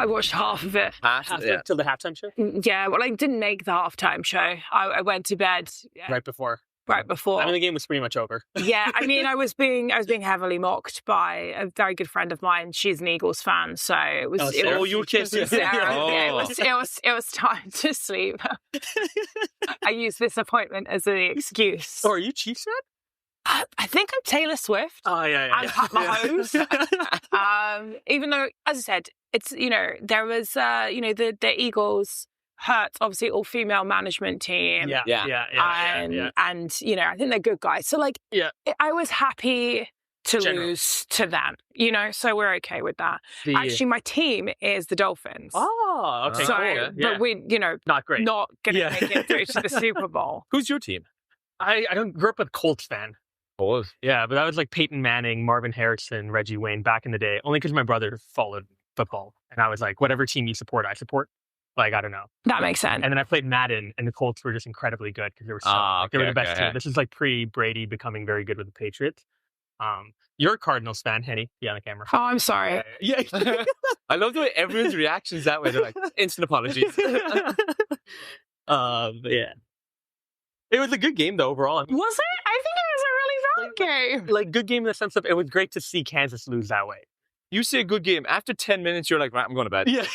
I watched half of it. Till the halftime show? Yeah, well, I didn't make the halftime show. I went to bed Right before. Right before. I mean, the game was pretty much over. Yeah, I mean, I was being heavily mocked by a very good friend of mine. She's an Eagles fan, so it was. You were kissing. Yeah, it was time to sleep. I used this appointment as an excuse. Oh, are you Chiefs fan? I think I'm Taylor Swift. Oh, yeah. I'm Pat Mahomes. Even though, as I said, it's, there was, the Eagles hurt, obviously, all-female management team. Yeah. And, I think they're good guys. So, I was happy to lose to them, so we're okay with that. Actually, my team is the Dolphins. Oh, okay, so, cool. But we, not great. Not going to make it through to the Super Bowl. Who's your team? I grew up a Colts fan. Colts? Yeah, but I was like Peyton Manning, Marvin Harrison, Reggie Wayne back in the day, only because my brother followed football. And I was like, whatever team you support, I support. Like, I don't know. That makes sense. And then I played Madden, and the Colts were just incredibly good because they were they were the best team. This is like pre-Brady becoming very good with the Patriots. You're a Cardinals fan, Henny. Yeah, on the camera. Oh, I'm sorry. Yeah. I love the way everyone's reaction is that way. They're like, instant apologies. Yeah. It was a good game, though, overall. I mean, was it? I think it was a really bad game. Like, good game in the sense of it was great to see Kansas lose that way. You say a good game. After 10 minutes, you're like, right, I'm going to bed. Yeah.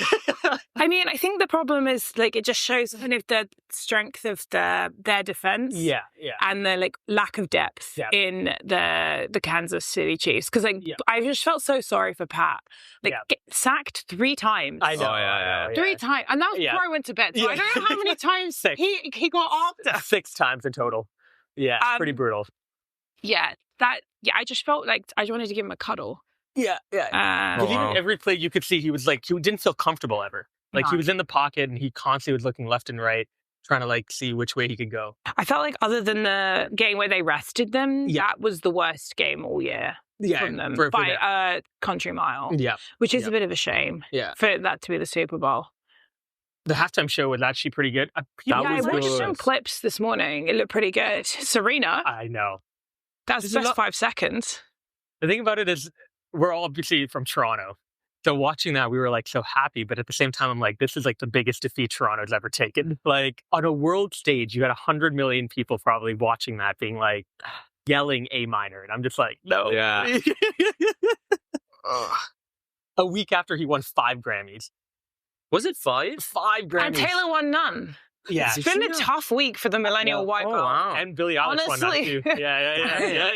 I mean, I think the problem is, it just shows kind of the strength of their defense. Yeah. And the, lack of depth in the Kansas City Chiefs. Because, I just felt so sorry for Pat. Get sacked 3 times. I know. Oh, yeah. 3 times. And that was before I went to bed. So I don't know how many times he got after. 6 times in total. Yeah, pretty brutal. Yeah. I just felt like I just wanted to give him a cuddle. Yeah. Even every play you could see he was he didn't feel comfortable ever. He was in the pocket and he constantly was looking left and right, trying to see which way he could go. I felt like other than the game where they rested them, that was the worst game all year from them by a country mile. Yeah. Which is a bit of a shame for that to be the Super Bowl. The halftime show was actually pretty good. I watched some clips this morning. It looked pretty good. Serena. I know. That's the best 5 seconds. The thing about it is, we're all obviously from Toronto. So watching that, we were so happy. But at the same time, I'm like, this is the biggest defeat Toronto's ever taken. On a world stage, you had 100 million people probably watching that being yelling A minor. And I'm just like, no. Yeah. A week after he won 5 Grammys. Was it 5? 5 Grammys. And Taylor won none. Yeah. It's been a tough week for the millennial white girl. Wow. And Billie Eilish won that too. Yeah.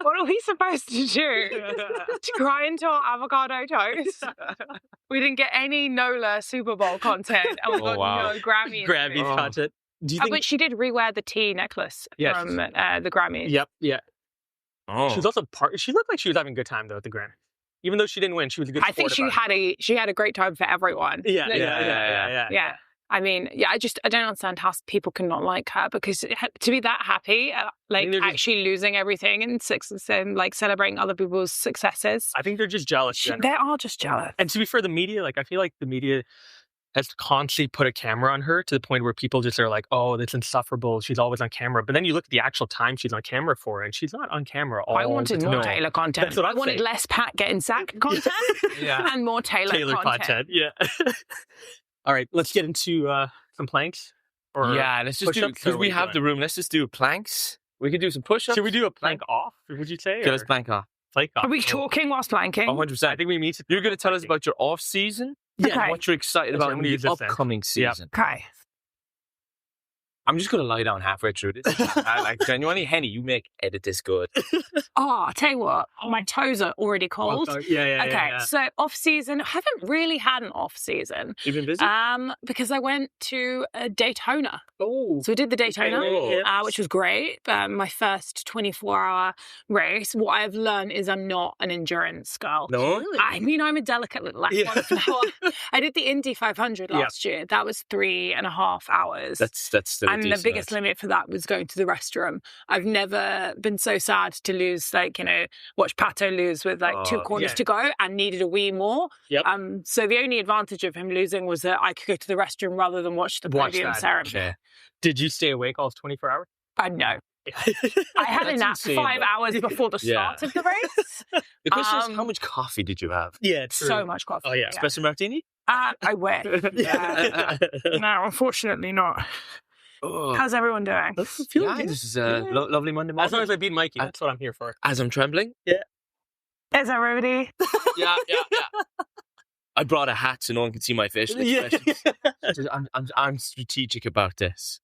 What are we supposed to do? To cry into our avocado toast? We didn't get any NOLA Super Bowl content. And we got no Grammy content. Do you think... But she did rewear the T necklace from the Grammys. Yep, yeah. Oh. She was also she looked like she was having a good time though at the Grammys. Even though she didn't win, she was a good sport. I think she had a great time for everyone. Yeah. I mean, I don't understand how people can not like her, because to be that happy, actually losing everything and celebrating other people's successes. I think they're just jealous. They are just jealous. And to be fair, the media, I feel like the media has constantly put a camera on her to the point where people just are like, oh, that's insufferable. She's always on camera. But then you look at the actual time she's on camera for, and she's not on camera all the time. I wanted more Taylor content. That's what I wanted less Pat getting sacked content and more Taylor content. Yeah. All right, let's get into some planks. Let's just do, because we have the room, let's just do planks. We could do some push-ups. Should we do a plank off, would you say? Okay, let's plank off. Plank off. Are we talking whilst planking? 100%. I think we need to. You're going to tell us about your off-season? Yeah. And what you're excited about in the upcoming season. Okay. I'm just going to lie down halfway through this. I genuinely, Henny, you edit this good. I'll tell you what, my toes are already cold. Okay, so off season, I haven't really had an off season. You've been busy? Because I went to Daytona. Oh. So we did the Daytona, which was great. My first 24-hour race. What I've learned is I'm not an endurance girl. No? I mean, I'm a delicate little F1 I did the Indy 500 last year. That was 3.5 hours. That's still and the biggest limit for that was going to the restroom. I've never been so sad to lose, watch Pato lose with 2 corners to go and needed a wee more. Yep. So the only advantage of him losing was that I could go to the restroom rather than watch the podium ceremony. Yeah. Did you stay awake all 24 hours? No. I had a nap 5 hours before the start of the race. The question is, how much coffee did you have? Yeah, true. So much coffee. Oh, yeah. Espresso martini? I wish. No, unfortunately not. How's everyone doing? This is a lovely Monday morning. As long as I beat Mikey, that's what I'm here for. As I'm trembling? Yeah. Is everybody? Yeah. I brought a hat so no one can see my facial expressions. I'm strategic about this.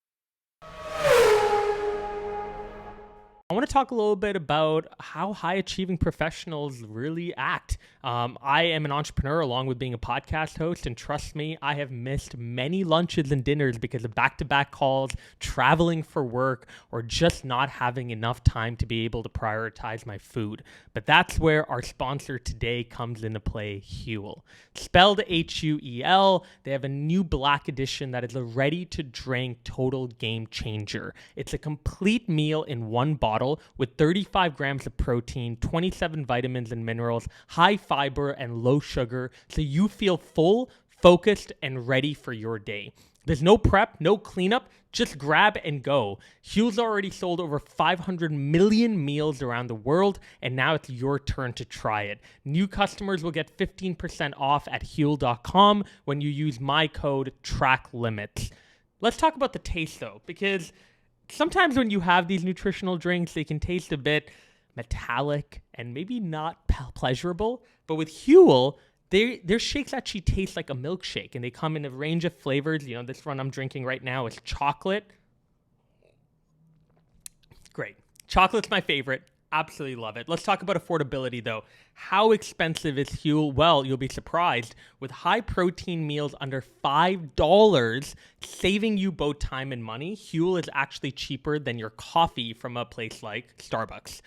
I want to talk a little bit about how high-achieving professionals really act. I am an entrepreneur along with being a podcast host, and trust me, I have missed many lunches and dinners because of back-to-back calls, traveling for work, or just not having enough time to be able to prioritize my food. But that's where our sponsor today comes into play, Huel. Spelled Huel, they have a new black edition that is a ready-to-drink total game changer. It's a complete meal in one bottle with 35 grams of protein, 27 vitamins and minerals, high fiber and low sugar, so you feel full, focused, and ready for your day. There's no prep, no cleanup, just grab and go. Huel's already sold over 500 million meals around the world, and now it's your turn to try it. New customers will get 15% off at Huel.com when you use my code TRACKLIMITS. Let's talk about the taste though, because sometimes when you have these nutritional drinks, they can taste a bit metallic and maybe not pleasurable. But with Huel, their shakes actually taste like a milkshake, and they come in a range of flavors. You know, this one I'm drinking right now is chocolate. Great. Chocolate's my favorite. Absolutely love it. Let's talk about affordability, though. How expensive is Huel? Well, you'll be surprised. With high-protein meals under $5, saving you both time and money, Huel is actually cheaper than your coffee from a place like Starbucks.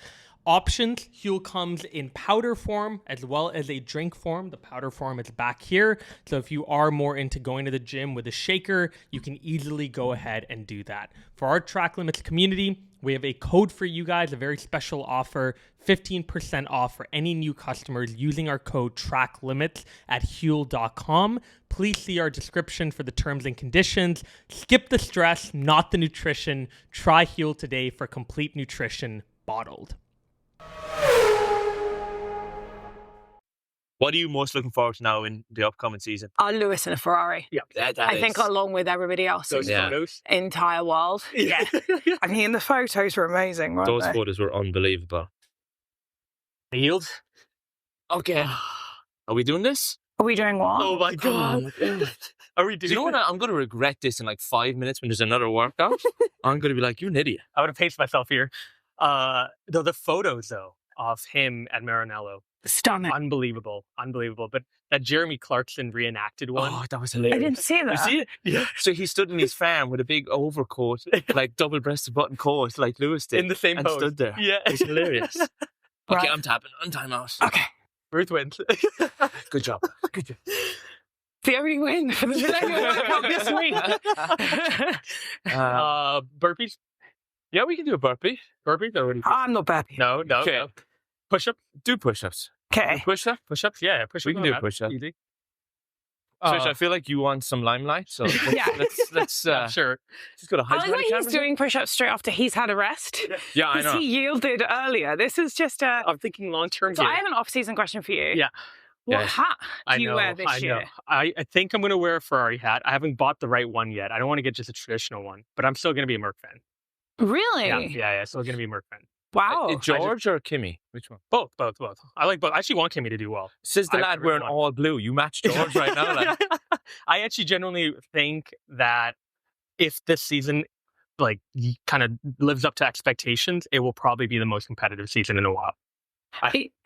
Options, Huel comes in powder form as well as a drink form. The powder form is back here. So if you are more into going to the gym with a shaker, you can easily go ahead and do that. For our Track Limits community, we have a code for you guys, a very special offer, 15% off for any new customers using our code TRACKLIMITS at Huel.com. Please see our description for the terms and conditions. Skip the stress, not the nutrition. Try Huel today for complete nutrition bottled. What are you most looking forward to now in the upcoming season? Lewis in a Ferrari. Yeah, I think along with everybody else in the entire world. Yeah. I mean, the photos were amazing, weren't Those they? photos were unbelievable. Yield? Okay. Are we doing this? Are we doing what? Oh my God. Are we doing you know what? I'm going to regret this in like 5 minutes when there's another workout. I'm going to be like, you're an idiot. I would have paced myself here. The photos, though, of him at Maranello. Stunning. Unbelievable. But that Jeremy Clarkson reenacted one. Oh, that was hilarious. I didn't see that. You see it? Yeah. So he stood in his farm with a big overcoat, like double-breasted button coat, like Lewis did. In the same and pose. stood there. Yeah. It was hilarious. Right. Okay, I'm tapping. On timeout. Okay. Ruth wins. Good job. Good job. The only win for the Millennium Workout this week. Burpees? Yeah, we can do a burpee. Burpees? Or I'm not burping. No. Okay. No. Push-up? Do push-ups. Okay. Push-up? Push-ups? Yeah, push-ups. We can do a push-up. Easy. Trish, I feel like you want some limelight, so let's sure. Just go to high I like he's doing push-ups straight after he's had a rest. Yeah, I know. Because he yielded earlier. This is just a... I'm thinking long-term. So I have an off-season question for you. Yeah. What hat do you wear this year? I think I'm going to wear a Ferrari hat. I haven't bought the right one yet. I don't want to get just a traditional one, but I'm still going to be a Merc fan. Really? Yeah. Still going to be a Merc fan. Wow. George or Kimmy? Which one? Both. I like both. I actually want Kimmy to do well. Says the lad wearing all blue. You match George right now. Like. I actually genuinely think that if this season kind of lives up to expectations, it will probably be the most competitive season in a while.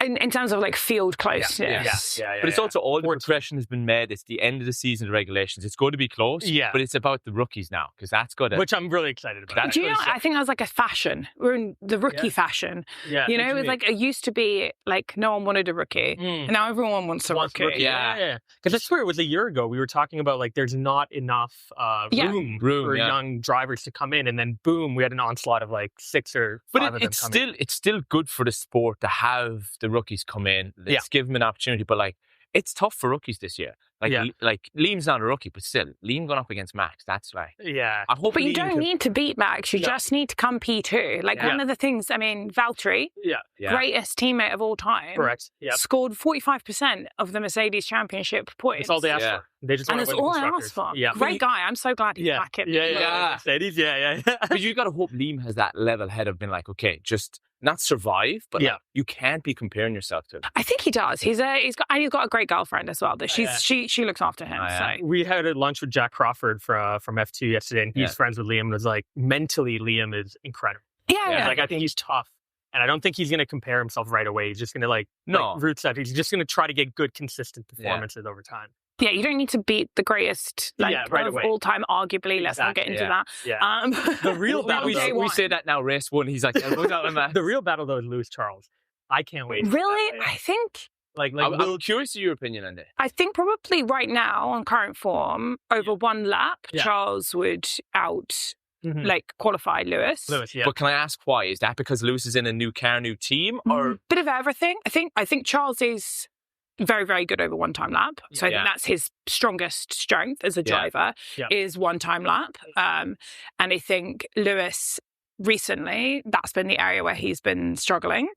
In terms of like field closeness. Yeah. But it's also all the progression has been made. It's the end of the season regulations. It's going to be close. Yeah. But it's about the rookies now because that's good. Which I'm really excited about. Do you know? I think that's like a fashion. We're in the rookie fashion. Yeah. You know, it's like it used to be like no one wanted a rookie, and now everyone wants a rookie. Yeah. Because I swear it was a year ago we were talking about like there's not enough room for young drivers to come in, and then boom, we had an onslaught of like 6 or 5 of them coming. It's still good for the sport to have the rookies come in. Let's give them an opportunity. But like, it's tough for rookies this year. Like Liam's not a rookie, but still, Liam going up against Max. That's why. Yeah. But you don't need to beat Max. You just need to come P2. Like one of the things, I mean, Valtteri, greatest teammate of all time, correct, scored 45% of the Mercedes Championship points. That's all they asked for. They just and it's all I asked for. Yeah. Great guy. I'm so glad he's back in. Mercedes. But you got to hope Liam has that level head of being like, okay, just not survive, but like, you can't be comparing yourself to him. I think he does. He's got a great girlfriend as well. That she looks after him. So. We had a lunch with Jack Crawford from F2 yesterday, and he's friends with Liam. And was like, mentally, Liam is incredible. Yeah. Like I think he's tough. And I don't think he's going to compare himself right away. He's just going to like Ruth said, he's just going to try to get good, consistent performances over time. Yeah, you don't need to beat the greatest right of all time, arguably. Let's not get into that. Yeah. The real battle, we say that now, race one, he's like, the real battle, though, is Lewis Charles. I can't wait. Really? I think... I'm curious to your opinion on this. I think probably right now, on current form, over one lap, Charles would qualify Lewis. But can I ask why? Is that because Lewis is in a new car, new team, or bit of everything? I think Charles is very, very good over one-time lap. So I think that's his strongest strength as a driver is one-time lap. And I think Lewis recently, that's been the area where he's been struggling.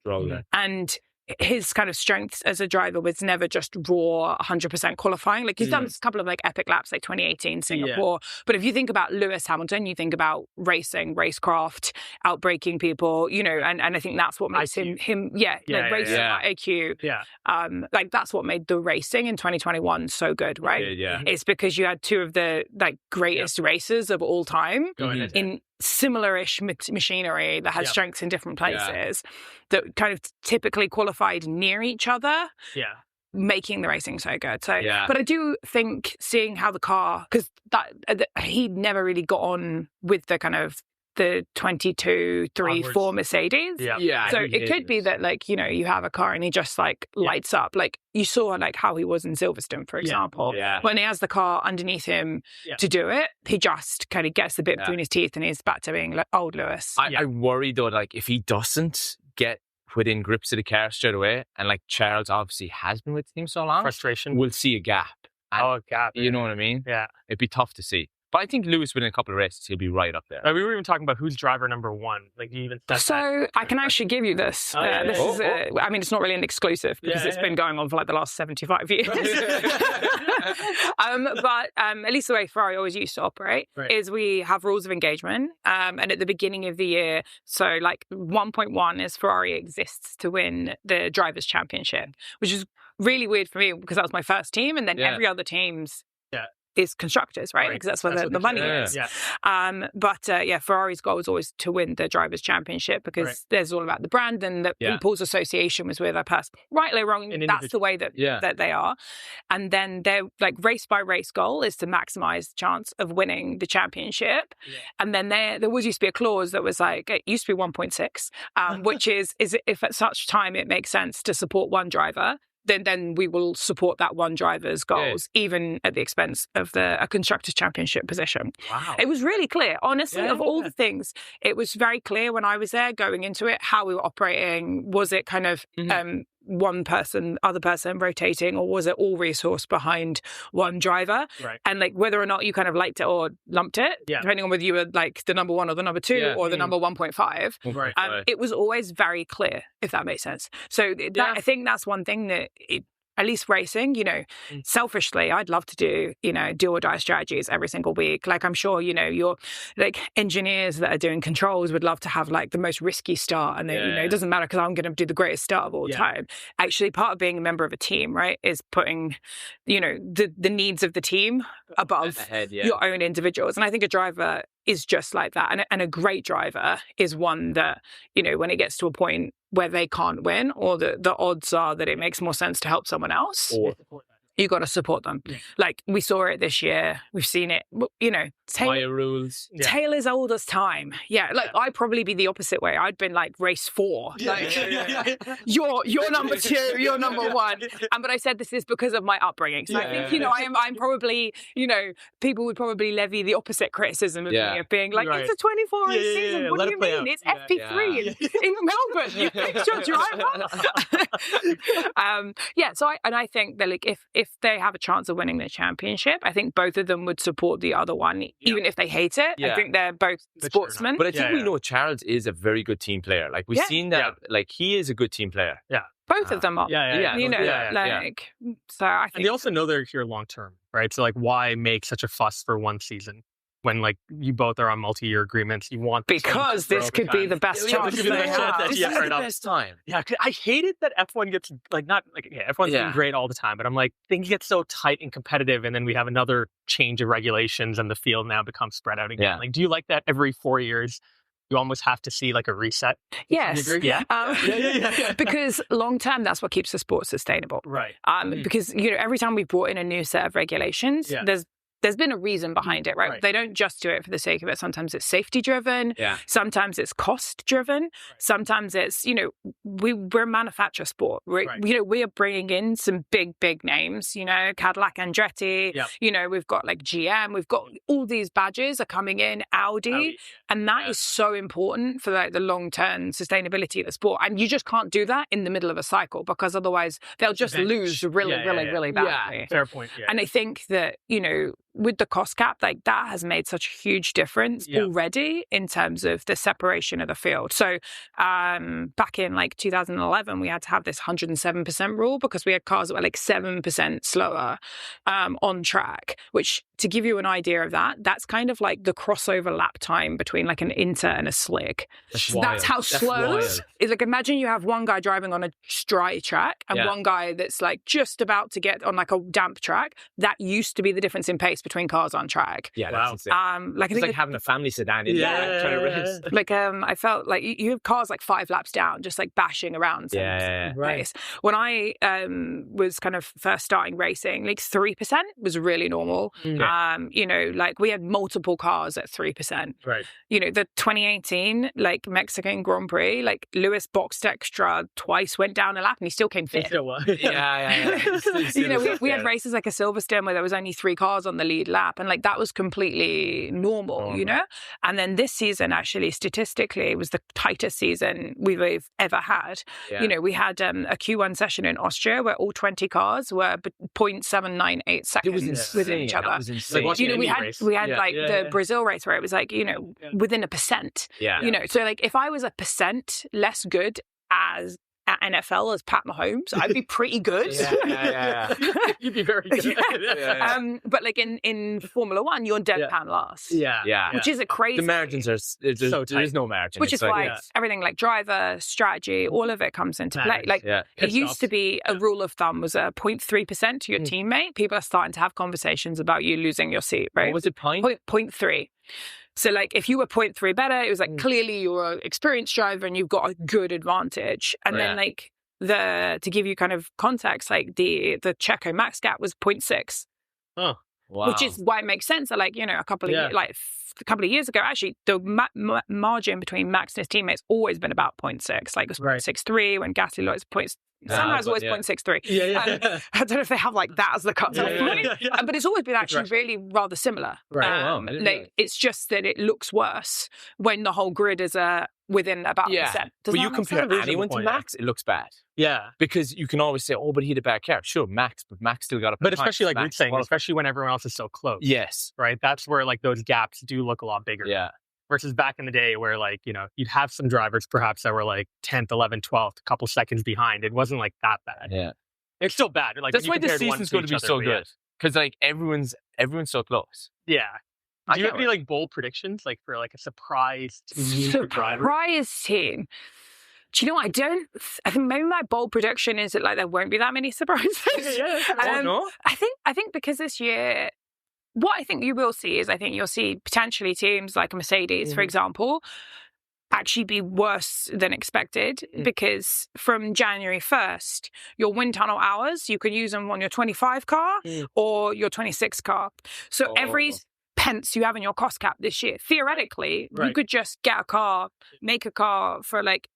And his kind of strengths as a driver was never just raw 100% qualifying. Like he's done a couple of like epic laps, like 2018 Singapore. But if you think about Lewis Hamilton, you think about racing, racecraft, outbraking people, and I think that's what makes him racing IQ. Like that's what made the racing in 2021 so good, right? It's because you had two of the like greatest racers of all time in similar-ish machinery that has strengths in different places that kind of typically qualified near each other, making the racing so good. So, but I do think seeing how the car, because he never really got on with the kind of the 22, 3, 4 Mercedes. So it could be that like, you have a car and he just like lights up. Like you saw like how he was in Silverstone, for example. When he has the car underneath him to do it, he just kind of gets the bit between his teeth and he's back to being like old Lewis. I worry though, like if he doesn't get within grips of the car straight away, and like Charles obviously has been with the team so long, frustration, we'll see a gap. And, gap. You know what I mean? Yeah. It'd be tough to see. But I think Lewis, within a couple of races, he'll be right up there. We were even talking about who's driver number one. Like, you even I can actually give you this. I mean, it's not really an exclusive because it's been going on for like the last 75 years. But at least the way Ferrari always used to operate is we have rules of engagement. And at the beginning of the year, so like 1.1 is Ferrari exists to win the Drivers' Championship, which is really weird for me because that was my first team. And then every other team's is constructors, right? Because that's where the money is. But Ferrari's goal is always to win the Drivers' Championship because there's all about the brand and the people's association was with their person. Rightly or wrong, that's the way that they are. And then their like race by race goal is to maximize the chance of winning the championship. And then there always used to be a clause that was like, it used to be 1.6, which is if at such time it makes sense to support one driver, then we will support that one driver's goals, even at the expense of a constructors' championship position. Wow. It was really clear. Honestly, of all the things, it was very clear when I was there going into it, how we were operating. Was it kind of one person, other person rotating, or was it all resource behind one driver? And like whether or not you kind of liked it or lumped it, depending on whether you were like the number one or the number two or the number 1.5, it was always very clear, if that makes sense. So I think that's one thing that at least racing, selfishly, I'd love to do, do or die strategies every single week. Like I'm sure, your like engineers that are doing controls would love to have like the most risky start. And then, it doesn't matter because I'm going to do the greatest start of all time. Actually, part of being a member of a team, right, is putting, the needs of the team above your own individuals. And I think a driver is just like that. And a great driver is one that, when it gets to a point where they can't win or the odds are that it makes more sense to help someone else, you got to support them. Like we saw it this year. We've seen it, Taylor rules. Taylor's old as time. I'd probably be the opposite way. I'd been like race 4. You're number 2, you're number 1. But I said this is because of my upbringing. So I think, I'm probably, people would probably levy the opposite criticism of me of being like, it's a 24 race season. What do you mean? It's FP3 in Melbourne. You picked your driver. So I think that like if they have a chance of winning the championship, I think both of them would support the other one, even if they hate it. I think they're both sportsmen. But I think we know Charles is a very good team player. Like, we've seen that, like, he is a good team player. Yeah. Both of them are. So I think. And they also know they're here long term, right? So, like, why make such a fuss for one season when, like, you both are on multi-year agreements? You want because this could be the best chance. This is the best time. Yeah, I hate it that F1 gets F1's been great all the time, but I'm like, things get so tight and competitive, and then we have another change of regulations, and the field now becomes spread out again. Like, do you like that every 4 years? You almost have to see like a reset. Yes. Because long term, that's what keeps the sport sustainable. Right. Because, every time we brought in a new set of regulations, there's been a reason behind it, right? They don't just do it for the sake of it. Sometimes it's safety driven. Yeah. Sometimes it's cost driven. Right. Sometimes it's, we're a manufacturer sport. We are bringing in some big names, Cadillac Andretti, we've got like GM, we've got all these badges are coming in, Audi. And that is so important for like the long-term sustainability of the sport. And you just can't do that in the middle of a cycle because otherwise they'll just lose really badly. Yeah, fair point. Yeah. And I think that, with the cost cap, like that has made such a huge difference already in terms of the separation of the field. So back in like 2011, we had to have this 107% rule because we had cars that were like 7% slower on track, which to give you an idea of that, that's kind of like the crossover lap time between like an Inter and a Slick. That's how slow. It's like, imagine you have one guy driving on a dry track and one guy that's like just about to get on like a damp track. That used to be the difference in pace between cars on track. Yeah, that's insane. It's like having a family sedan in there trying to race. Like I felt like you have cars like 5 laps down, just like bashing around. Right. When I was kind of first starting racing, like 3% was really normal. Like we had multiple cars at 3%. Right. The 2018 like Mexican Grand Prix, like Lewis boxed extra twice, went down a lap, and he still came fifth. We had races like a Silverstone where there was only 3 cars on the lead lap, and like that was completely normal, And then this season, actually, statistically, was the tightest season we've ever had. We had a Q1 session in Austria where all 20 cars were 0.798 seconds within each other. That was insane. Like, we had like the Brazil race where it was like within a percent. So like if I was a percent less good as at NFL as Pat Mahomes, I'd be pretty good. You'd be very good. But like in Formula One, you're deadpan last. Which is a crazy. The margins are there's no margin. Which is why everything like driver, strategy, all of it comes into play. Like it used to be a rule of thumb was a 0.3% to your teammate. People are starting to have conversations about you losing your seat. Right? What was it? 0.3. So like if you were 0.3 better, it was like clearly you're an experienced driver and you've got a good advantage. And then like to give you kind of context, like the Checo max gap was 0.6. Oh, wow. Which is why it makes sense that like, a couple of years ago, actually, the margin between Max and his teammates always been about 0.6. Like it was 0.63 when Gasly was sometimes always 0.63. I don't know if they have like that as the cut-off point, but it's always been actually really rather similar. Right. It's just that it looks worse when the whole grid is within about a percent. But you compare anyone to Max, it looks bad. Yeah. Because you can always say, oh, but he had a bad car. Sure, Max, but Max still got a But especially like Ruth saying, especially when everyone else is so close. Yes. Right? That's where like those gaps do look a lot bigger. Yeah. Versus back in the day where like, you'd have some drivers perhaps that were like 10th, 11th, 12th, a couple seconds behind. It wasn't like that bad. Yeah. It's still bad. Like, that's why this season's going to be so good. Because like everyone's so close. Yeah. Do you have any like bold predictions like for like a surprise team driver? Surprise team. Do you know what? I think maybe my bold prediction is that like there won't be that many surprises. I think because this year, what I think you will see is I think you'll see potentially teams like Mercedes, for example, actually be worse than expected because from January 1st, your wind tunnel hours, you can use them on your 25 car or your 26 car. So every pence you have in your cost cap this year, theoretically, you could just get a car, make a car for like,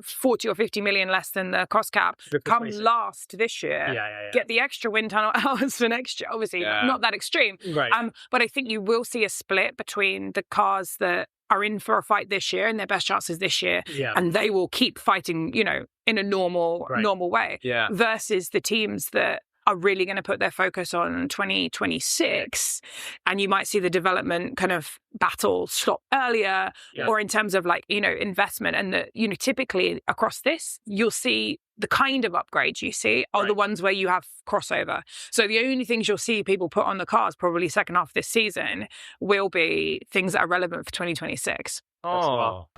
40 or 50 million less than the cost cap, come last this year, get the extra wind tunnel hours for next year. Obviously, not that extreme. Right. But I think you will see a split between the cars that are in for a fight this year and their best chances this year, and they will keep fighting, in a normal way, versus the teams that are really going to put their focus on 2026, and you might see the development kind of battle stop earlier, or in terms of like, you know, investment. And that, you know, typically across this, you'll see the kind of upgrades you see are the ones where you have crossover. So the only things you'll see people put on the cars probably second half of this season will be things that are relevant for 2026. Oh.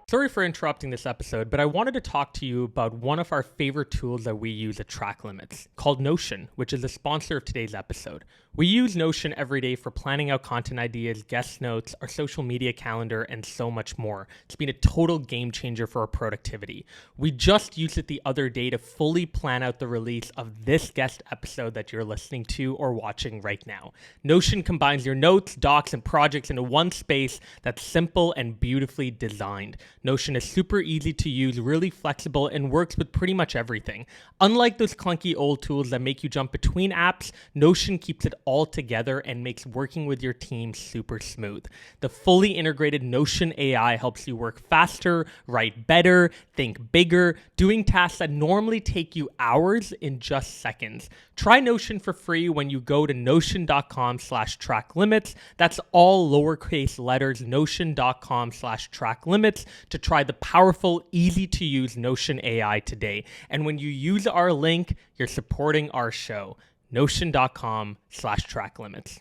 Sorry for interrupting this episode, but I wanted to talk to you about one of our favorite tools that we use at Track Limits, called Notion, which is the sponsor of today's episode. We use Notion every day for planning out content ideas, guest notes, our social media calendar, and so much more. It's been a total game changer for our productivity. We just used it the other day to fully plan out the release of this guest episode that you're listening to or watching right now. Notion combines your notes, docs, and projects into one space that's simple and beautifully designed. Notion is super easy to use, really flexible, and works with pretty much everything. Unlike those clunky old tools that make you jump between apps, Notion keeps it all together and makes working with your team super smooth. The fully integrated Notion AI helps you work faster, write better, think bigger, doing tasks that normally take you hours in just seconds. Try Notion for free when you go to notion.com/tracklimits. That's all lowercase letters, notion.com/tracklimits to try the powerful, easy to use Notion AI today. And when you use our link, you're supporting our show. Notion.com/tracklimits.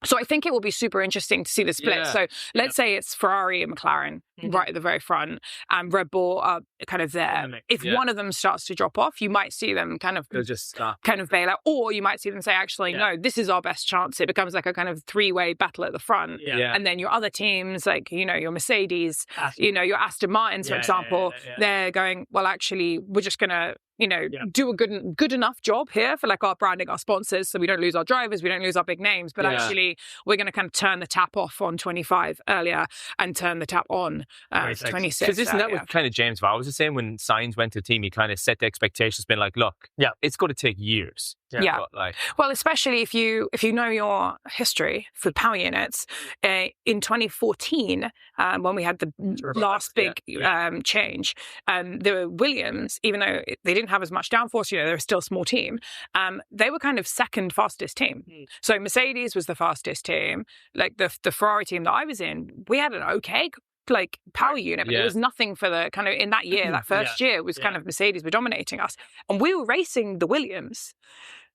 So I think it will be super interesting to see the split. So let's say it's Ferrari and McLaren right at the very front, and Red Bull are kind of there. If one of them starts to drop off, you might see them kind of bail out, or you might see them say, actually, no, this is our best chance. It becomes like a kind of three-way battle at the front. And then your other teams, like, you know, your Mercedes, you know, your Aston Martins, for example, they're going, well, actually, we're just going to, you know, do a good enough job here for like our branding, our sponsors, so we don't lose our drivers, we don't lose our big names, but actually we're going to kind of turn the tap off on 25 earlier and turn the tap on 26. Because isn't that what kind of James Vowell was saying when Sainz went to the team? He kind of set the expectations, been like, look, it's going to take years. But like, well, especially if you know your history for power units, in 2014, when we had the last big change, the Williams, even though they didn't have as much downforce, you know, they're still a small team, they were kind of second fastest team. So Mercedes was the fastest team. Like the Ferrari team that I was in, we had an okay like power unit, but it was nothing for the kind of, in that year, that first year was kind of Mercedes were dominating us, and we were racing the Williams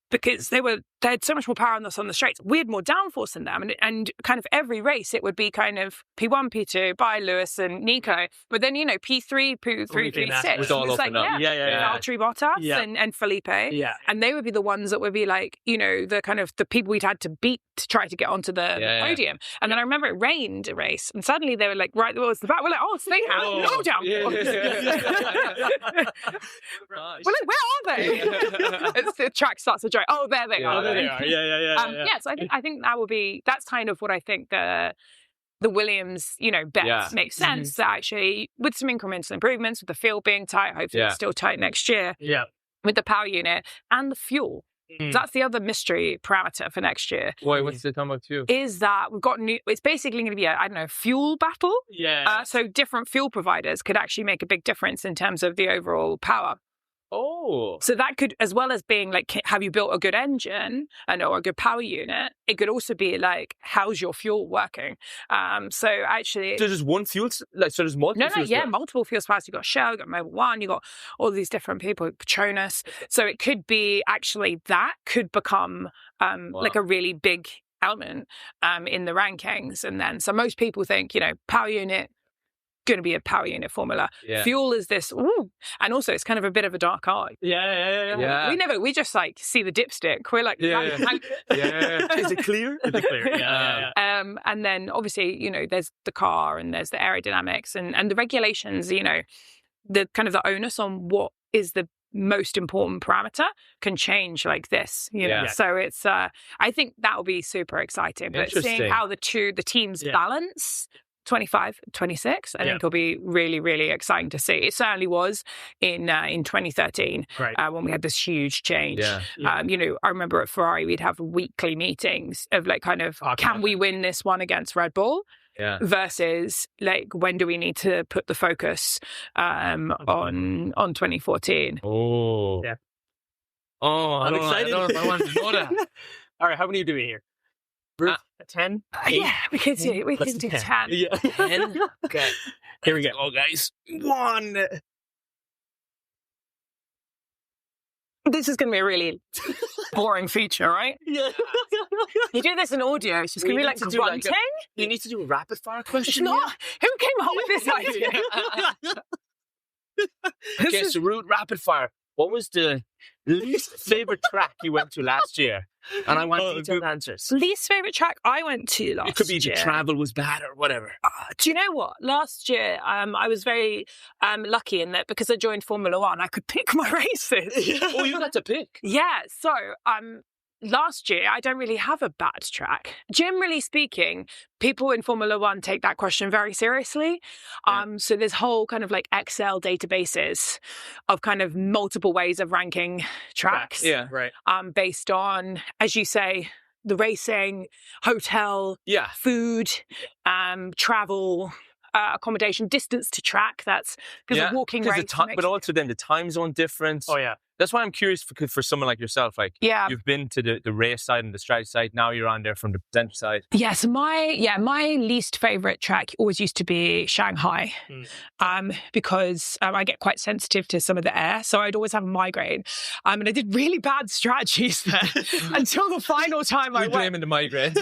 because they had so much more power on us on the straights. We had more downforce than them, and kind of every race it would be kind of P1, P2 by Lewis and Nico, but then, you know, P3, P6 was all like Valtteri Bottas and Felipe, and they would be the ones that would be like, you know, the kind of the people we'd had to beat to try to get onto the podium. And then I remember it rained a race, and suddenly they were like, right, well, it's the back. We're like, oh, so they have no downforce. We're like, where are they? The track starts to dry. Oh, there they are. So I think that's kind of what I think the Williams, you know, bets make sense. That actually, with some incremental improvements, with the field being tight, hopefully it's still tight next year. With the power unit and the fuel. So that's the other mystery parameter for next year. Wait, what's the talking about fuel? Is that we've got it's basically going to be a fuel battle. So different fuel providers could actually make a big difference in terms of the overall power. Oh. So that could, as well as being like, have you built a good engine or a good power unit, it could also be like, how's your fuel working? So actually... So there's one fuel... so there's multiple fuel supplies? Multiple fuel supplies. You've got Shell, you've got Mobil 1, you've got all these different people, Petronas. So it could be actually that could become like a really big element in the rankings. And then, so most people think, you know, power unit, going to be a power unit formula. Fuel is this, and also it's kind of a bit of a dark art. We just like see the dipstick. We're like, is it clear? Is it clear? And then obviously, you know, there's the car and there's the aerodynamics and the regulations. You know, the kind of the onus on what is the most important parameter can change like this, you know. So it's I think that will be super exciting. But seeing how the teams balance 25, 26, I think will be really, really exciting to see. It certainly was in 2013 when we had this huge change. You know, I remember at Ferrari we'd have weekly meetings of like kind of, can we win this one against Red Bull? versus like when do we need to put the focus on 2014. Oh. Yeah. Oh, I'm excited. I don't know if I want to know that. All right, how many are you doing here? Ruth, 10? Yeah, we can do 10. Yeah. 10? Okay. Here we go. Oh, guys. 1. This is going to be a really boring feature, right? Yeah. You do this in audio, it's just going to be like grunting. You need to do a rapid fire question. Who came up with this idea? Okay, so Ruth, rapid fire. What was the least favorite track you went to last year? And I want detailed answers. Least favourite track I went to last year? It could be the travel was bad or whatever. Do you know what? Last year, I was very lucky in that because I joined Formula One, I could pick my races. Oh, you got to pick. Yeah, so last year, I don't really have a bad track. Generally speaking, people in Formula One take that question very seriously. So there's whole kind of like Excel databases of kind of multiple ways of ranking tracks. Yeah, right. Based on, as you say, the racing, hotel, food, travel, accommodation, distance to track. That's because of walking race. But also then the time zone difference. Oh, yeah. That's why I'm curious for someone like yourself. Like, you've been to the race side and the strategy side. Now you're on there from the presenter side. Yeah, so my least favorite track always used to be Shanghai, because I get quite sensitive to some of the air, so I'd always have a migraine. And I did really bad strategies there until the final time I went. You're blaming the migraine.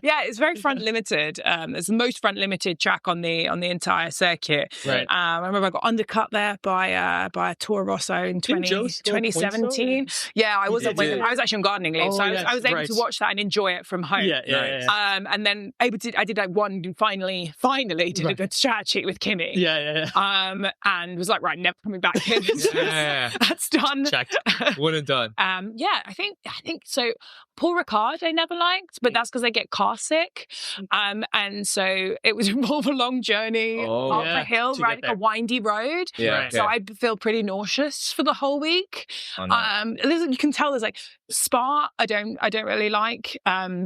Yeah, it's very front limited. It's the most front limited track on the entire circuit. Right. I remember I got undercut there by a Toro Rosso in 2017. Yeah, I was actually on gardening leave, so I was able to watch that and enjoy it from home. And then I did like one finally did a good strategy with Kimi. And was like, right, never coming back here. That's done. Checked. One and done. I think so. Paul Ricard I never liked, but that's because I get car sick. And so it was more of a long journey up a hill, riding a windy road. So I feel pretty nauseous for the whole week. Oh, no. You can tell there's like Spa I don't really like,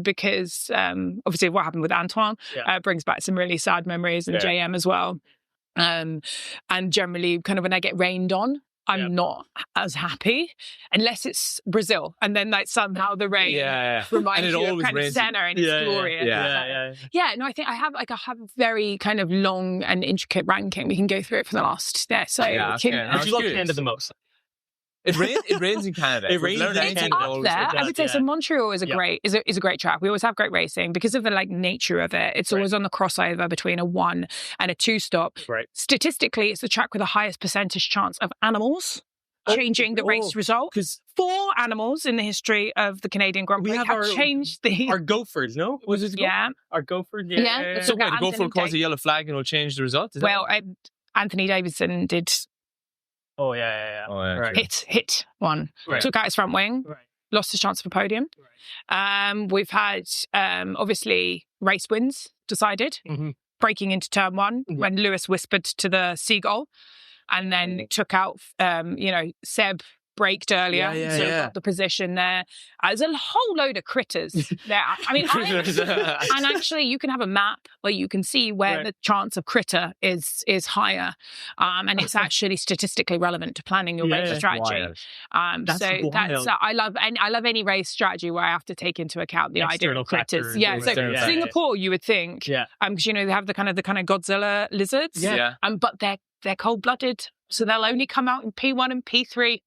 because obviously what happened with Antoine brings back some really sad memories, and JM as well. And generally kind of when I get rained on, I'm not as happy unless it's Brazil, and then like somehow the rain reminds you of kind of Senna and it's glorious. No, I think I have a very kind of long and intricate ranking. We can go through it for the last there. So Would you love Canada the most? It rains in Canada. It rains in It's up there. I would say so. Montreal is a great track. We always have great racing because of the like nature of it. It's always on the crossover between a 1 and a 2 stop. Right. Statistically, it's the track with the highest percentage chance of animals changing the race result. Because 4 animals in the history of the Canadian Grand Prix have changed our gophers. No, was it? Our gophers. So the gopher calls a yellow flag and it'll change the result. Anthony Davidson did. Oh yeah. Right. Hit one. Right. Took out his front wing. Right. Lost his chance of a podium. Right. We've had obviously race wins decided. Breaking into turn 1 when Lewis whispered to the seagull, and then took out Seb braked earlier, got the position there. There's a whole load of critters there. I mean, and actually you can have a map where you can see where the chance of critter is higher, and it's actually statistically relevant to planning your race strategy. That's I love any race strategy where I have to take into account the idea of critters. Singapore, you would think, because they have the kind of Godzilla lizards, but they're cold-blooded. So they'll only come out in P1 and P3.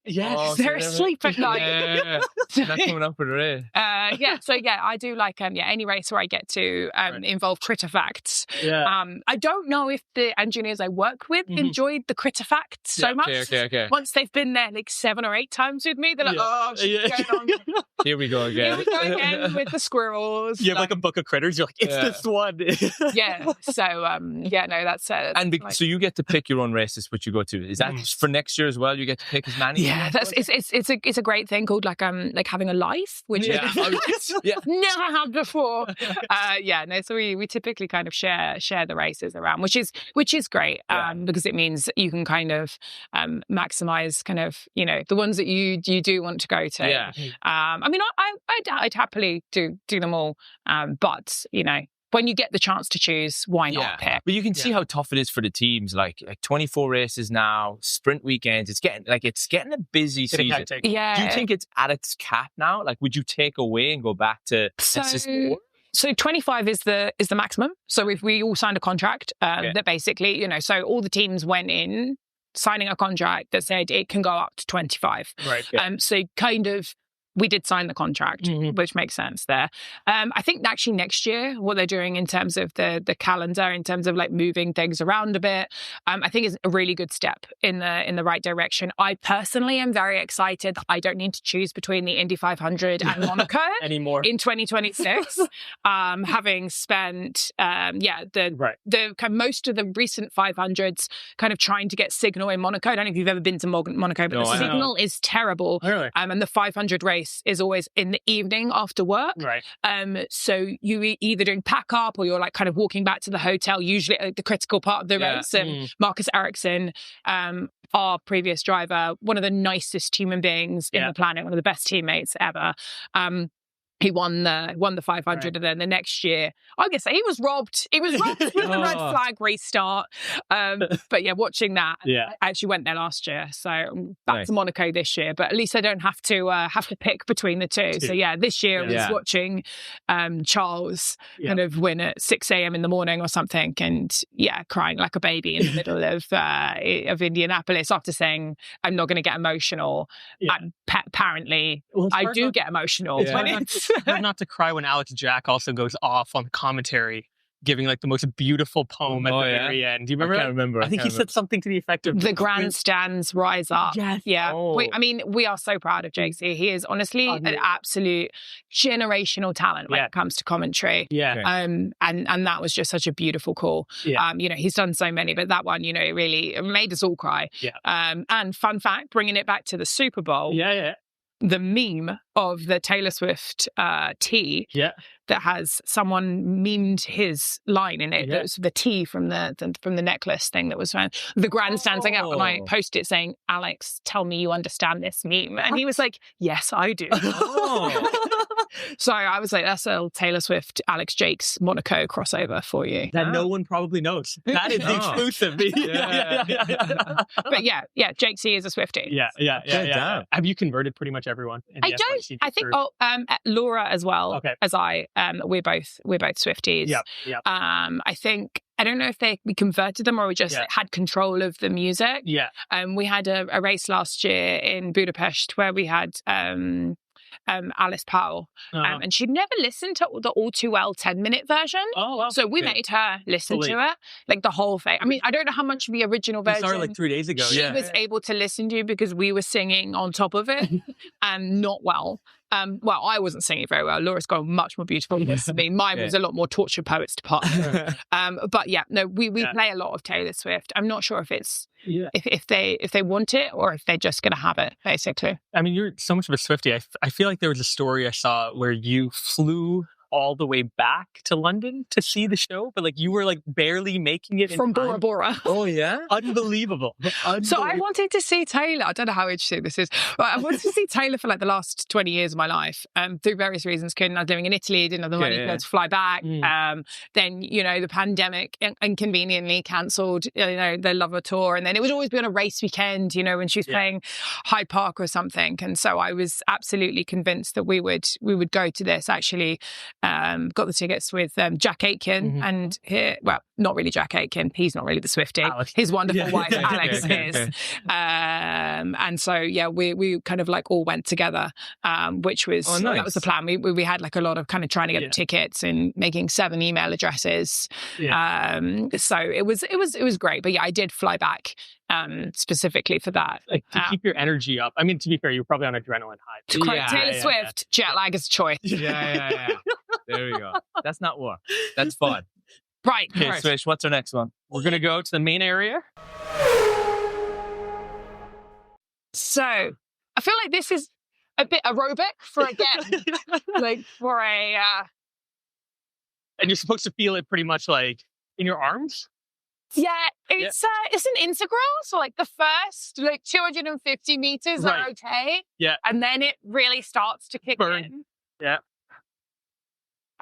They're asleep at night. Not coming up with a race. I do like any race where I get to involve critter facts. I don't know if the engineers I work with enjoyed the critter facts so much. Okay. Once they've been there like 7 or 8 times with me, they're like, what's going on? Here we go again. With the squirrels. You have like a book of critters. You're like, it's this one. That's so you get to pick your own races, which you go to. Is that for next year as well? You get to pick as many. Yeah, it's a great thing called like having a life, which never had before. So we typically kind of share the races around, which is great, because it means you can kind of maximize kind of the ones that you do want to go to. I mean, I'd happily do them all, but when you get the chance to choose, why not pick? But you can see how tough it is for the teams. Like 24 races now, sprint weekends. It's getting a busy season. Yeah. Do you think it's at its cap now? Like, would you take away and go back to So 25 is the maximum. So if we all signed a contract that basically, so all the teams went in signing a contract that said it can go up to 25. Right. Yeah. So kind of, we did sign the contract, which makes sense there. I think actually next year, what they're doing in terms of the calendar, in terms of like moving things around a bit, I think is a really good step in the right direction. I personally am very excited that I don't need to choose between the Indy 500 and Monaco anymore in 2026. Having spent the kind of most of the recent 500s kind of trying to get signal in Monaco. I don't know if you've ever been to Monaco, but the signal is terrible. Really? And the 500 race is always in the evening after work. Right. So you either doing pack up or you're like kind of walking back to the hotel, usually at the critical part of the race. Marcus Ericsson, our previous driver, one of the nicest human beings in the planet, one of the best teammates ever. He won the 500, and then the next year, I guess he was robbed. He was robbed with the red flag restart. But yeah, watching that, I actually went there last year, so back to Monaco this year. But at least I don't have to pick between the two. So yeah, this year I was watching Charles kind of win at 6 a.m. in the morning or something, and crying like a baby in the middle of Indianapolis after saying I'm not going to get emotional. Apparently, I do get emotional when it's. Hard not to cry when Alex Jack also goes off on commentary, giving like the most beautiful poem at the very end. Do you remember? I can't remember. I think he said something to the effect of the grandstands rise up. Yes. Yeah. We are so proud of JC. He is honestly an absolute generational talent when it comes to commentary. Yeah. And that was just such a beautiful call. Yeah. He's done so many, but that one, it really made us all cry. Yeah. And fun fact, bringing it back to the Super Bowl. Yeah. The meme of the Taylor Swift tee that has someone memed his line in it. That was the tee from the necklace thing that was found. The grandstand thing out, and I posted it saying, "Alex, tell me you understand this meme," and he was like, "Yes, I do." So I was like, "That's a Taylor Swift, Alex Jakes Monaco crossover for you." That no one probably knows. That is exclusive. But yeah, Jakesy is a Swiftie. Yeah. Have you converted pretty much everyone? I don't. I think Laura as well as I. We're both Swifties. Yeah. I think. I don't know if we converted them or we just had control of the music. Yeah. We had a race last year in Budapest where we had Alice Powell, and she'd never listened to the All Too Well 10-minute version. Oh, wow. So we made her listen to it, like the whole thing. I mean, I don't know how much of the original version. Started like 3 days ago. She was able to listen to because we were singing on top of it, and not well. Well, I wasn't singing very well. Laura's got a much more beautiful voice than me. Mine was a lot more tortured poets department. But yeah, no, we play a lot of Taylor Swift. I'm not sure if it's if they want it or if they're just going to have it, basically. I mean, you're so much of a Swiftie. I feel like there was a story I saw where you flew all the way back to London to see the show, but like you were like barely making it from Bora Bora. Oh yeah, unbelievable. So I wanted to see Taylor. I don't know how interesting this is, but I wanted to see Taylor for like the last 20 years of my life. Through various reasons, couldn't. I was living in Italy, didn't have the money to fly back. Then the pandemic inconveniently cancelled the Lover tour, and then it would always be on a race weekend. When she was playing Hyde Park or something, and so I was absolutely convinced that we would go to this. Actually. Got the tickets with Jack Aitken and not really Jack Aitken. He's not really the Swiftie. Alex. His wonderful wife, Alex, is. And so, we kind of like all went together, which was, that was the plan. We had like a lot of kind of trying to get the tickets and making 7 email addresses. So it was great. But I did fly back specifically for that. Like to keep your energy up. I mean, to be fair, you're probably on adrenaline high. To quote Taylor Swift, jet lag is choice. Yeah. There we go. That's not war. That's fun. Right. Okay, Swish, what's our next one? We're going to go to the main area. So I feel like this is a bit aerobic like for a... And you're supposed to feel it pretty much like in your arms? Yeah, it's an integral. So like the first 250 meters are okay. Yeah. And then it really starts to kick in. Yeah.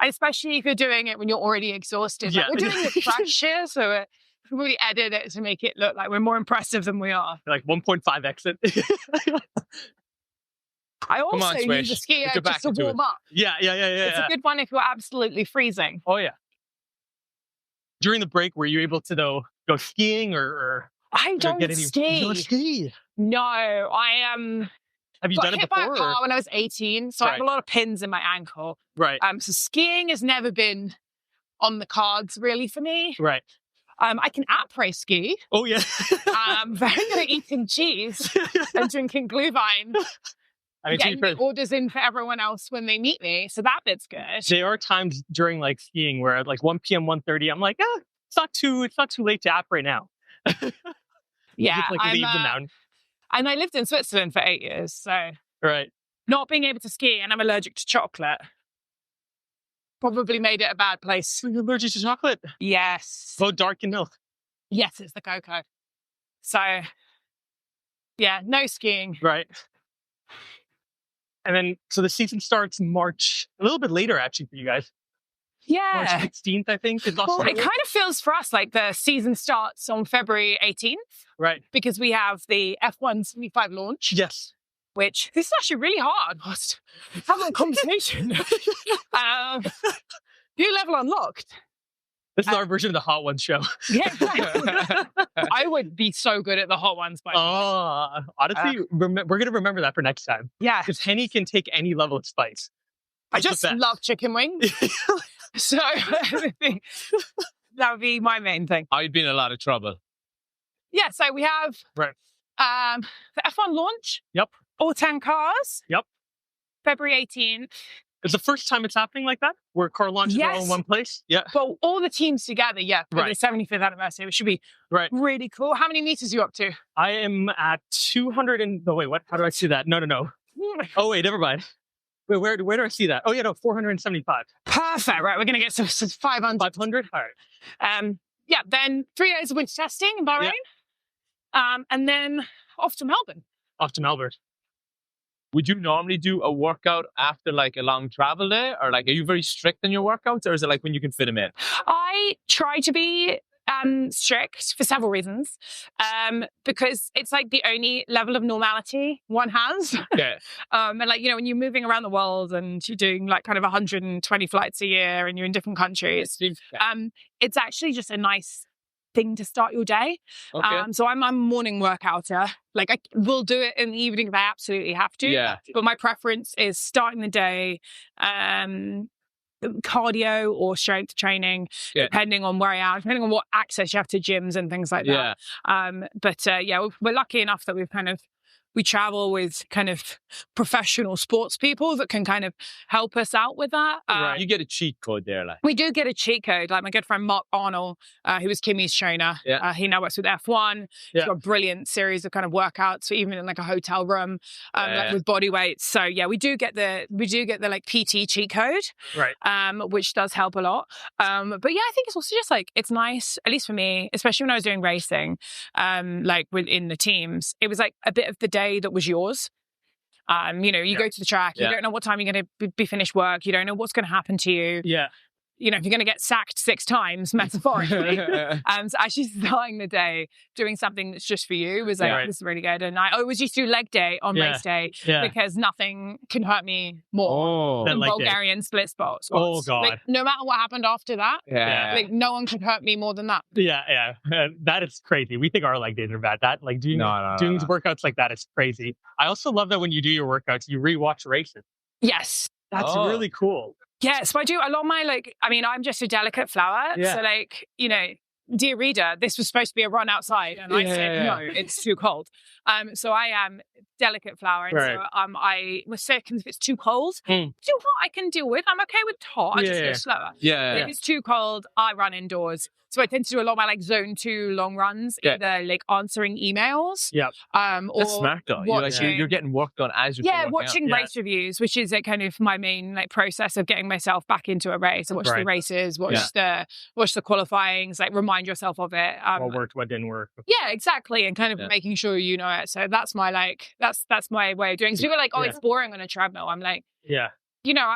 Especially if you're doing it when you're already exhausted. Yeah. Like, we're doing the crash here, so we really edit it to make it look like we're more impressive than we are. Like 1.5 exit. I also on, use a Swish. skier Get back just to into warm up. Yeah. It's a good one if you're absolutely freezing. Oh, yeah. During the break, were you able to, though, go skiing or I don't ski. You don't ski? No, I am. Have you got done it hit by a before? car when I was 18, so I have a lot of pins in my ankle. Right. So skiing has never been on the cards really for me. Right. I can après ski. Oh, yeah. Very good at eating cheese and drinking Glühwein. I mean, getting the orders in for everyone else when they meet me, so that bit's good. There are times during like skiing where at like 1 p.m., 1:30, I'm like, it's not too late to app right now. Yeah, just, like, leave them down. And I lived in Switzerland for 8 years, so Right. Not being able to ski and I'm allergic to chocolate probably made it a bad place. You're allergic to chocolate? Yes. Oh, dark and milk. Yes, it's the cocoa. So, yeah, no skiing. Right. And then, so the season starts March, a little bit later, actually, for you guys. Yeah. March 16th, I think. Well, it kind of feels for us like the season starts on February 18th. Right. Because we have the F1 75 launch. Yes. Which, this is actually really hard. Having a conversation. New level unlocked. This is our version of the Hot Ones show. Yeah. I would be so good at the Hot Ones, by the way. Honestly, we're going to remember that for next time. Yeah. Because Henny can take any level of spice. I just love chicken wings. So that would be my main thing. I'd be in a lot of trouble. Yeah, so we have the F1 launch. Yep. All 10 cars. Yep. February 18th. It's the first time it's happening like that, where car launches are all in one place. Yeah. Well, all the teams together, for the 75th anniversary, which should be really cool. How many meters are you up to? I am at 200 and... Oh, wait, what? How do I see that? No. Oh, wait, never mind. Wait, where do I see that? Oh, yeah, no, 475. Perfect. Right, we're going to get some 500. 500? All right. Yeah, then 3 days of winter testing in Bahrain. Yeah. And then off to Melbourne. Would you normally do a workout after like a long travel day? Or like, are you very strict in your workouts? Or is it like when you can fit them in? I try to be strict for several reasons. Because it's like the only level of normality one has. Yeah. And like, you know, when you're moving around the world and you're doing like kind of 120 flights a year and you're in different countries, it's actually just a nice thing to start your day. Okay. So I'm a morning workouter. Like I will do it in the evening if I absolutely have to. Yeah. But my preference is starting the day, cardio or strength training, depending on where I am, depending on what access you have to gyms and things like that. But we're lucky enough that we travel with kind of professional sports people that can kind of help us out with that. You get a cheat code there, like. We do get a cheat code. Like my good friend Mark Arnold, who was Kimmy's trainer, he now works with F1. He's got a brilliant series of kind of workouts, even in like a hotel room, like with body weights. So yeah, we do get the like PT cheat code, which does help a lot. But yeah, I think it's also just like it's nice, at least for me, especially when I was doing racing, like within the teams. It was like a bit of the day that was yours. You know, you go to the track, you don't know what time you're going to be finished work, you don't know what's going to happen to you. You know, if you're going to get sacked 6 times, metaphorically. So actually starting the day doing something that's just for you was like, this is really good. And I always used to do leg day on race day because nothing can hurt me more than Bulgarian split spots. Oh, God. Like, no matter what happened after that, like no one could hurt me more than that. Yeah. That is crazy. We think our leg days are bad. That like doing workouts like that is crazy. I also love that when you do your workouts, you rewatch races. Yes. That's really cool. Yes, but I do a lot of my I'm just a delicate flower. So like, you know, dear reader, this was supposed to be a run outside. And I said, no, it's too cold. So I am delicate flower. And so I was second if it's too cold. Too hot I can deal with. I'm okay with hot. I just go slower. If it's too cold, I run indoors. So I tend to do a lot of my like zone 2 long runs, either like answering emails. Or that's smart though. You're getting work done as you're watching race reviews, which is kind of my main like process of getting myself back into a race. I watch the races, watch the qualifyings, like remind yourself of it. What worked, what didn't work. Yeah, exactly. And kind of making sure you know it. So that's my that's my way of doing it. So people are like, it's boring on a treadmill. I'm like, you know,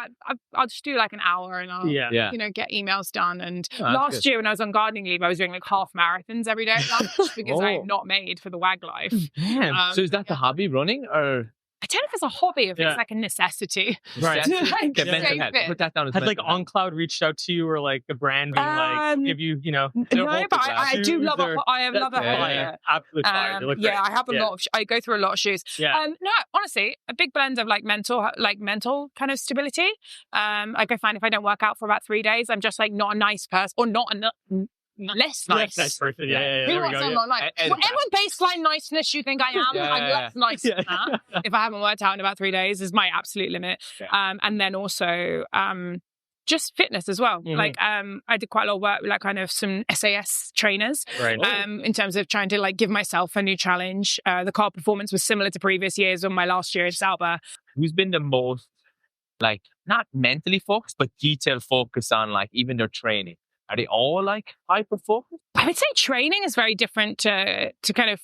I'll just do like an hour and I'll, you know, get emails done. And last year when I was on gardening leave, I was doing like half marathons every day at lunch because I'm not made for the WAG life. So is that the hobby, running, or? I don't know if it's a hobby, if it's like a necessity. Right. Like, mental health. Put that down as Has like mental OnCloud reached out to you, or like the brand being like give you, you know? No, but I do love it. I love a hire. Absolutely fire. They look great. I have a lot of. I go through a lot of shoes. No, honestly, a big blend of like mental kind of stability. Like I find if I don't work out for about 3 days, I'm just like not a nice person, or not enough. Less nice. Nice person. Yeah. Who wants I'm not nice? Whatever baseline niceness you think I am, I'm less nice than that. If I haven't worked out in about 3 days, is my absolute limit. And then also just fitness as well. Like I did quite a lot of work with like kind of some SAS trainers in terms of trying to like give myself a new challenge. The car performance was similar to previous years on my last year at Sauber. Who's been the most like not mentally focused, but detail focused on like even their training? Are they all like hyper focused? I would say training is very different to kind of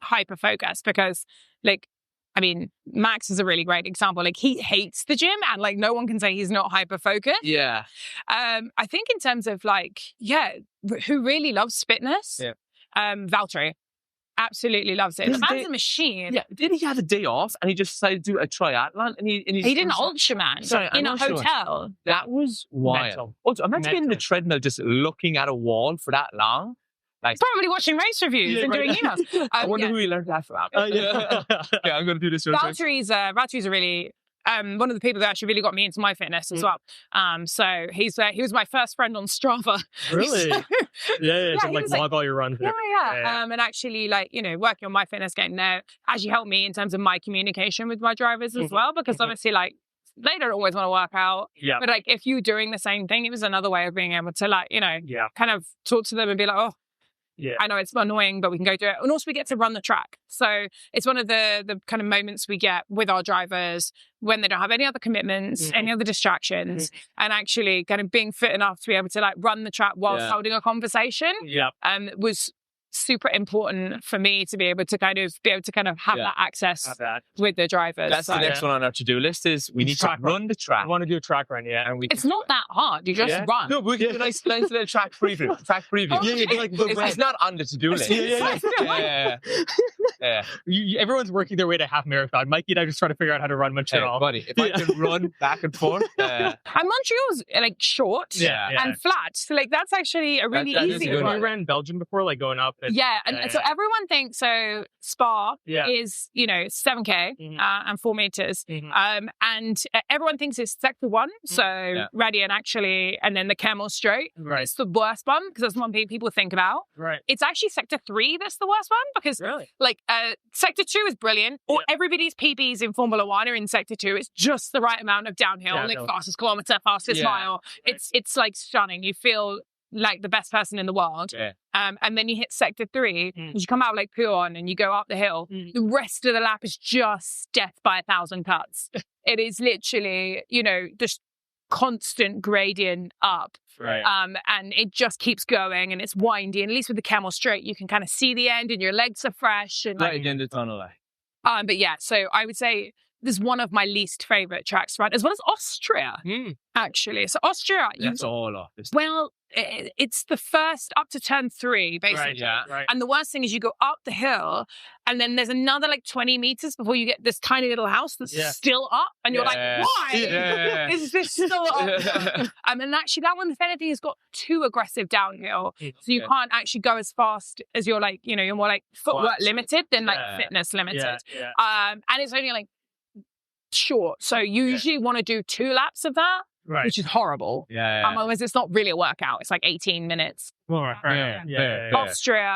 hyper focus, because like, I mean, Max is a really great example. Like he hates the gym and like no one can say he's not hyper focused. Yeah. I think in terms of like, who really loves fitness? Valtteri. Absolutely loves it. The man's a machine. Yeah, didn't he have a day off and he just decided to do a triathlon? And he did an Ultraman in a hotel. That was wild. Also, imagine being in the treadmill just looking at a wall for that long. Like probably watching race reviews and doing emails. I wonder who he learned that from. I'm going to do this. Valtteri's a really one of the people that actually really got me into my fitness as well. So he was my first friend on Strava. Really? So, so like log all your runs. And actually like, you know, working on my fitness, getting there actually helped me in terms of my communication with my drivers as well, because obviously like they don't always want to work out. But like if you're doing the same thing, it was another way of being able to like, you know, kind of talk to them and be like, oh, I know it's annoying, but we can go do it. And also we get to run the track. So it's one of the kind of moments we get with our drivers when they don't have any other commitments, any other distractions, and actually kind of being fit enough to be able to like run the track whilst holding a conversation was super important for me to be able to kind of have that access with the drivers. That's the next one on our to-do list is we need to run the track. I want to do a track run, and it's not that hard. You just run. No, we can do a nice little track preview. It's not on the to-do list. Everyone's working their way to half marathon. Mikey and I just trying to figure out how to run Montreal. Buddy, if I can run back and forth. And Montreal's like short and flat. So like that's actually a really easy one. You ran Belgium before, like going up. So everyone thinks Spa is 7K and 4 meters, and everyone thinks it's sector 1, so Radian actually, and then the Camel Straight. It's the worst one because that's one people think about. It's actually sector 3 that's the worst one, because like sector 2 is brilliant. Or everybody's PBs in Formula 1 are in sector 2. It's just the right amount of downhill, like fastest kilometer, fastest mile. It's like stunning. You feel like the best person in the world. And then you hit sector 3, you come out like Puyon and you go up the hill. The rest of the lap is just death by 1,000 cuts. It is literally, just constant gradient up. And it just keeps going and it's windy. And at least with the Camel Straight, you can kind of see the end and your legs are fresh. And right in the tunnel. But yeah, so I would say this is one of my least favorite tracks to run, as well as Austria, actually. So Austria... That's all off. Well, it's the first up to turn 3, basically. And the worst thing is you go up the hill, and then there's another like 20 meters before you get this tiny little house that's still up, and you're like, why is this still up? And actually that one, if anything, has got too aggressive downhill. So you can't actually go as fast as you're like, you're more like footwork limited than like fitness limited. And it's only like short. So you usually want to do 2 laps of that. Which is horrible. Otherwise, it's not really a workout. It's like 18 minutes. Austria,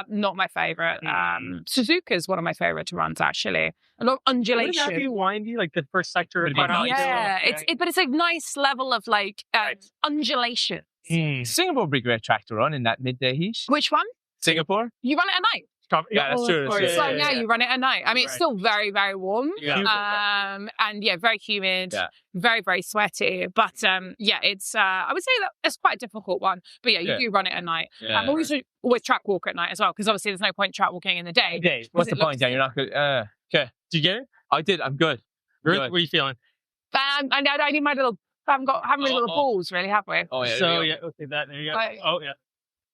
not my favorite. Suzuka is one of my favorite to runs, actually. A lot of undulation. Would that be windy, like the first sector? But it's a nice level of like undulation. Singapore would be a great track to run in that midday heat. Which one? Singapore. You run it at night. That's true. You run it at night. I mean, it's still very, very warm. And very humid, very, very sweaty. But it's, I would say that it's quite a difficult one. But you do run it at night. I'm always track walk at night as well, because obviously there's no point track walking in the day. What's the point? You're not good. Okay. Did you get it? I did. I'm good. Ruth, what are you feeling? I need my little. Haven't really little balls, really, have we? Oh yeah. So yeah, okay, that there you go. Like, Oh yeah.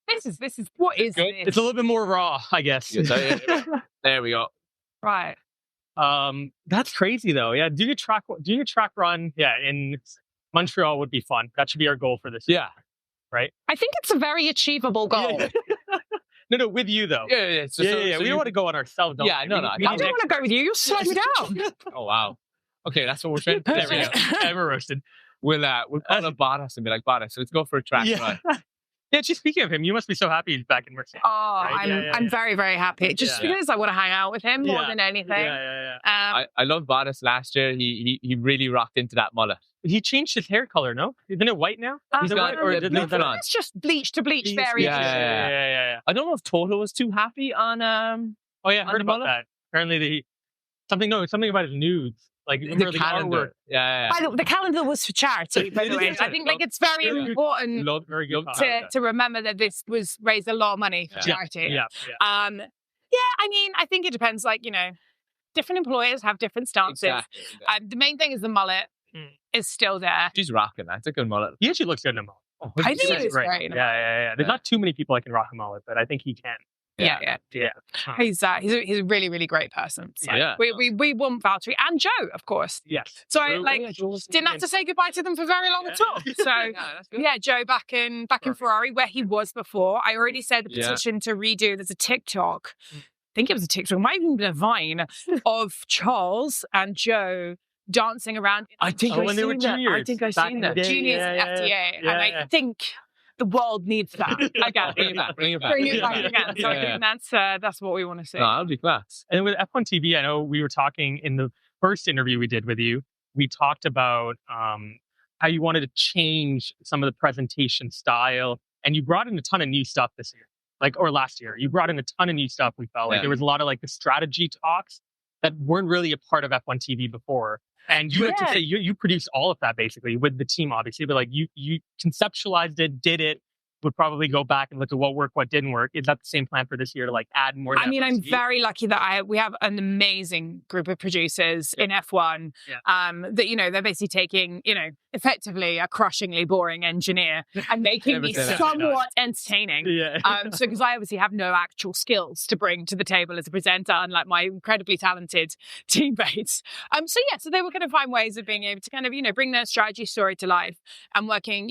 This is what is good. this? It's a little bit more raw, I guess. There we go. Right. That's crazy though. Yeah, doing a track run, in Montreal would be fun. That should be our goal for this year. Yeah. Right? I think it's a very achievable goal. No, with you though. Yeah. So we don't want to go on ourselves. No. I don't want to go with you. You'll slow me down. Oh wow. Okay, that's what we're trying to do. There we go. Yeah, we're roasted. We'll call up Bottas and be like, Bottas, let's go for a track run. Yeah, just speaking of him, you must be so happy he's back in Mercedes. Oh, right? I'm very, very happy. Just because I want to hang out with him more than anything. Yeah. I love Bottas last year. He really rocked into that mullet. He changed his hair color, no? Isn't it white now? It's just bleach to bleach variation. Yeah. I don't know if Toto was too happy on I heard about that. Apparently something about his nudes. Like the calendar. Yeah. The calendar was for charity, by the way. I think it's very important to remember that this raised a lot of money for charity. Yeah. I mean, I think it depends. Like, different employers have different stances. Exactly. The main thing is the mullet is still there. She's rocking that. It's a good mullet. He actually looks good in a mullet. I think it is great. Yeah. There's not too many people that can rock a mullet, but I think he can. Yeah. He's a really, really great person. So we want Valtteri and Joe, of course. Yes. So I didn't have to say goodbye to them for very long at all. So Joe back in Ferrari where he was before. I already said the petition to redo. There's a TikTok. I think it was a TikTok, might even be a Vine of Charles and Joe dancing around. I think I've seen that. Juniors and FTA, and I think the world needs that again. Bring it back again. So I think that's what we want to see. No, that'll be class. And with F1 TV, I know we were talking in the first interview we did with you. We talked about how you wanted to change some of the presentation style, and you brought in a ton of new stuff this year, or last year. You brought in a ton of new stuff. We felt like there was a lot of the strategy talks that weren't really a part of F1 TV before. And you have to say you produced all of that basically with the team, obviously, but you conceptualized it, did it, would probably go back and look at what worked, what didn't work. Is that the same plan for this year to add more? I mean, I'm very lucky that we have an amazing group of producers in F1 that, they're basically taking, effectively a crushingly boring engineer and making me somewhat entertaining. So because I obviously have no actual skills to bring to the table as a presenter, unlike my incredibly talented teammates. So they were going to find ways of being able to kind of, bring their strategy story to life and working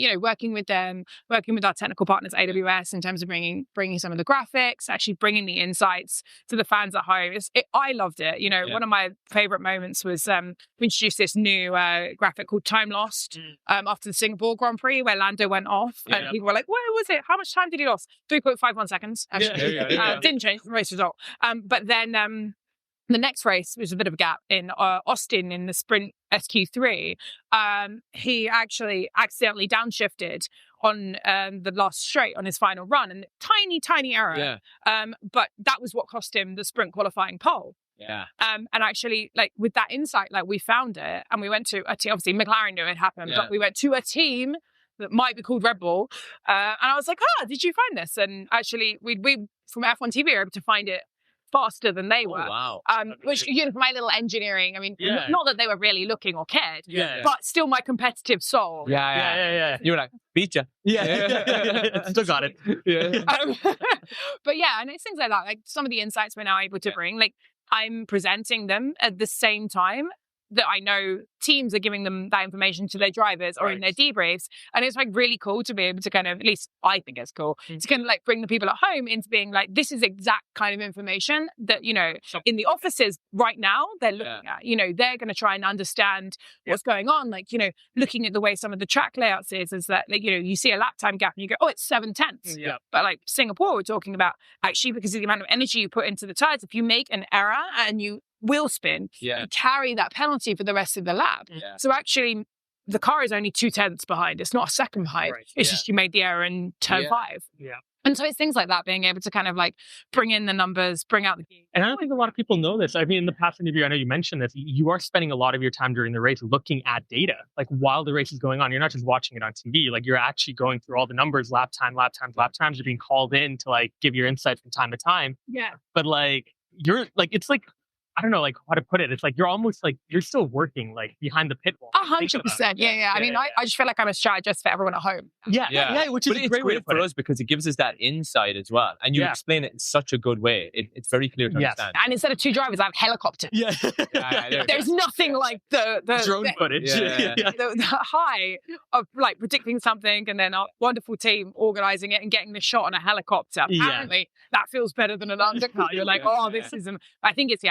with them, working with our technical partners, AWS, in terms of bringing some of the graphics, actually bringing the insights to the fans at home. I loved it. One of my favorite moments was we introduced this new graphic called Time Lost after the Singapore Grand Prix, where Lando went off and people were like, where was it? How much time did he lose? 3.51 seconds. Actually. Didn't change the race result. But then the next race was a bit of a gap in Austin in the sprint SQ3. He actually accidentally downshifted on the last straight on his final run, and tiny error. But that was what cost him the sprint qualifying pole. And actually, with that insight, we found it, and we went to a team. Obviously, McLaren knew it happened, but we went to a team that might be called Red Bull, and I was like, did you find this? And actually, we from F1 TV were able to find it faster than they were. Wow. Which, for my little engineering, I mean, not that they were really looking or cared, but still my competitive soul. Yeah. You were like, beat ya. Still got it. But and it's things like that. Some of the insights we're now able to bring, I'm presenting them at the same time that I know teams are giving them that information to their drivers or in their debriefs. And it's really cool to be able to kind of, at least I think it's cool, to kind of bring the people at home into being this is exact kind of information that, in the offices right now, they're looking at, they're going to try and understand what's going on. Looking at the way some of the track layouts is that, you see a lap time gap and you go, oh, it's 7/10. But Singapore, we're talking about actually because of the amount of energy you put into the tires, if you make an error and you wheel spin, you carry that penalty for the rest of the lap. So actually, the car is only 2/10 behind. It's not a second behind. It's just you made the error in turn 5. And so it's things like that, being able to kind of bring in the numbers, bring out the gear. And I don't think a lot of people know this. I mean, in the past interview, I know you mentioned this. You are spending a lot of your time during the race looking at data, while the race is going on. You're not just watching it on TV. You're actually going through all the numbers, lap times. You're being called in to give your insight from time to time. But you're it's I don't know, like how to put it. It's like you're almost like you're still working like behind the pit wall. 100%. Yeah. I mean, I just feel like I'm a strategist for everyone at home. Yeah. Which is but it's great for us because it gives us that insight as well, and you explain it in such a good way. It's very clear to understand. And instead of 2 drivers, I have helicopter. Yeah. There's nothing like the drone footage. The high of like predicting something and then a wonderful team organizing it and getting the shot on a helicopter. Apparently, that feels better than an undercut. You're like, this is. I think it's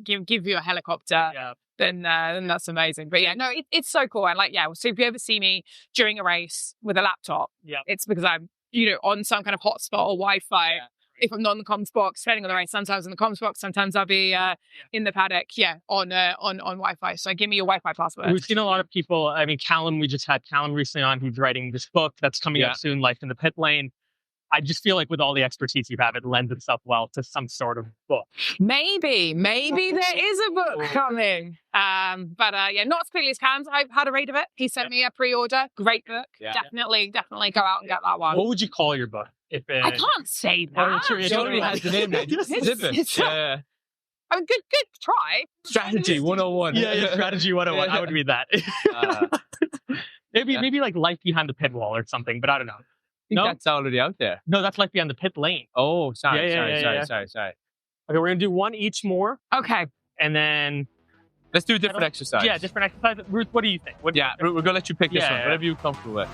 give you a helicopter. Yeah. Then that's amazing. But no, it's so cool. And like, so if you ever see me during a race with a laptop, it's because I'm, on some kind of hotspot or Wi-Fi. Yeah. If I'm not in the comms box, depending on the race, sometimes in the comms box, sometimes I'll be in the paddock, on Wi-Fi. So give me your Wi-Fi password. We've seen a lot of people. I mean, Callum, we just had Callum recently on. He's writing this book that's coming out soon, Life in the Pit Lane. I just feel like with all the expertise you have, it lends itself well to some sort of book. Maybe there is a book coming. But not as quickly as Cam's. I've had a read of it. He sent me a pre-order. Great book. Yeah. Definitely go out and get that one. What would you call your book? I can't say that. She already has the name now. I mean, good try. Strategy 101. Yeah, Strategy 101. I would read that. Maybe like Life Behind the Pit Wall or something, but I don't know. I think that's already out there. No, that's Life Behind the Pit Lane. Oh, sorry. Okay, we're going to do one each more. Okay. And then... Let's do a different exercise. Yeah, different exercise. Ruth, what do you think? We're going to let you pick this one. Whatever you're comfortable with.